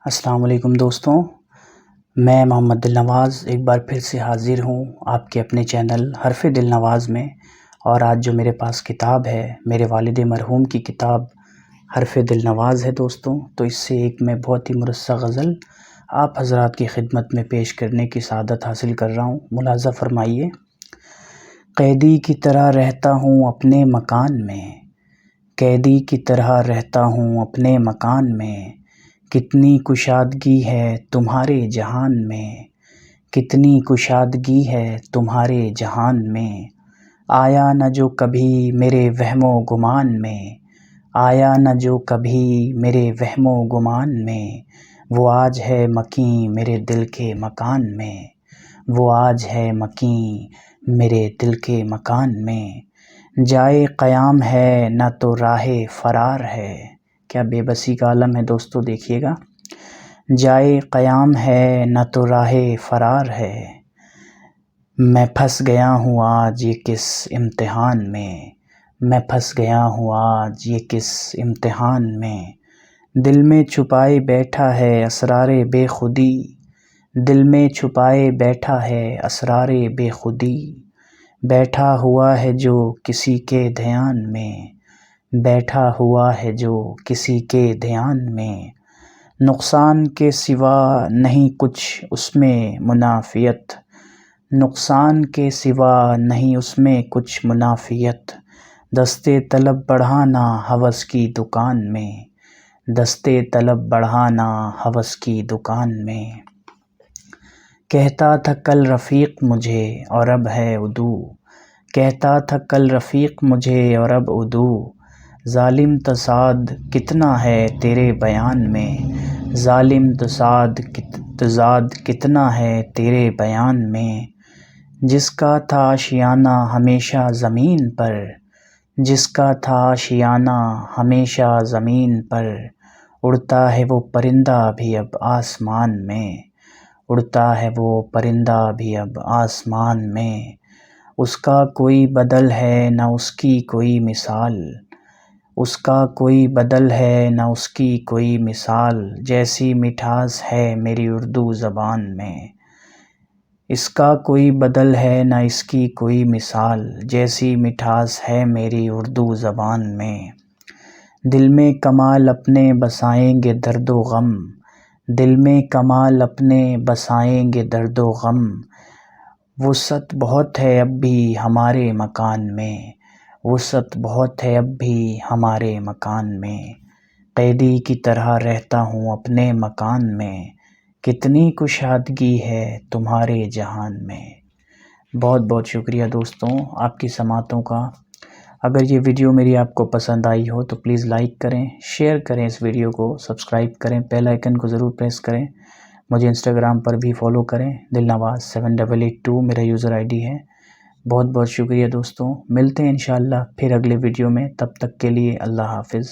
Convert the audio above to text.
السلام علیکم دوستوں، میں محمد دل نواز ایک بار پھر سے حاضر ہوں آپ کے اپنے چینل حرف دل نواز میں۔ اور آج جو میرے پاس کتاب ہے میرے والد مرحوم کی کتاب حرف دل نواز ہے دوستوں، تو اس سے ایک میں بہت ہی مرصع غزل آپ حضرات کی خدمت میں پیش کرنے کی سعادت حاصل کر رہا ہوں۔ ملاحظہ فرمائیے۔ قیدی کی طرح رہتا ہوں اپنے مکان میں، قیدی کی طرح رہتا ہوں اپنے مکان میں، کتنی کشادگی ہے تمہارے جہان میں، کتنی کشادگی ہے تمہارے جہان میں، آیا نہ جو کبھی میرے وہم و گمان میں، آیا نہ جو کبھی میرے وہم و گمان میں، وہ آج ہے مکیں میرے دل کے مکان میں، وہ آج ہے مکیں میرے دل کے مکان میں، جائے قیام ہے نہ تو راہ فرار ہے۔ کیا بے بسی کا عالم ہے دوستو، دیکھیے گا۔ جائے قیام ہے نہ تو راہ فرار ہے، میں پھنس گیا ہوں آج یہ کس امتحان میں، میں پھنس گیا ہوں آج یہ کس امتحان میں، دل میں چھپائے بیٹھا ہے اسرار بے خودی، دل میں چھپائے بیٹھا ہے اسرار بے خودی، بیٹھا ہوا ہے جو کسی کے دھیان میں، بیٹھا ہوا ہے جو کسی کے دھیان میں، نقصان کے سوا نہیں کچھ اس میں منافیت، نقصان کے سوا نہیں اس میں کچھ منافیت، دستے طلب بڑھانا ہوس کی دکان میں، دستے طلب بڑھانا ہوس کی دکان میں، کہتا تھا کل رفیق مجھے اور اب ہے عدو، کہتا تھا کل رفیق مجھے اور اب عدو، ظالم تضاد کتنا ہے تیرے بیان میں، ظالم تضاد کتنا ہے تیرے بیان میں، جس کا تھا آشیانہ ہمیشہ زمین پر، جس کا تھا آشیانہ ہمیشہ زمین پر، اڑتا ہے وہ پرندہ بھی اب آسمان میں، اڑتا ہے وہ پرندہ بھی اب آسمان میں، اس کا کوئی بدل ہے نہ اس کی کوئی مثال، اس کا کوئی بدل ہے نہ اس کی کوئی مثال، جیسی مٹھاس ہے میری اردو زبان میں، اس کا کوئی بدل ہے نہ اس کی کوئی مثال، جیسی مٹھاس ہے میری اردو زبان میں، دل میں کمال اپنے بسائیں گے درد و غم، دل میں کمال اپنے بسائیں گے درد و غم، وسعت بہت ہے اب بھی ہمارے مکان میں، وسعت بہت ہے اب بھی ہمارے مکان میں، قیدی کی طرح رہتا ہوں اپنے مکان میں، کتنی کشادگی ہے تمہارے جہان میں۔ بہت بہت شکریہ دوستوں آپ کی سماعتوں کا۔ اگر یہ ویڈیو میری آپ کو پسند آئی ہو تو پلیز لائک کریں، شیئر کریں اس ویڈیو کو، سبسکرائب کریں، بیل آئیکن کو ضرور پریس کریں، مجھے انسٹاگرام پر بھی فالو کریں، دل نواز 7882 میرا یوزر آئی ڈی ہے۔ بہت بہت شکریہ دوستوں، ملتے ہیں انشاءاللہ پھر اگلے ویڈیو میں، تب تک کے لیے اللہ حافظ۔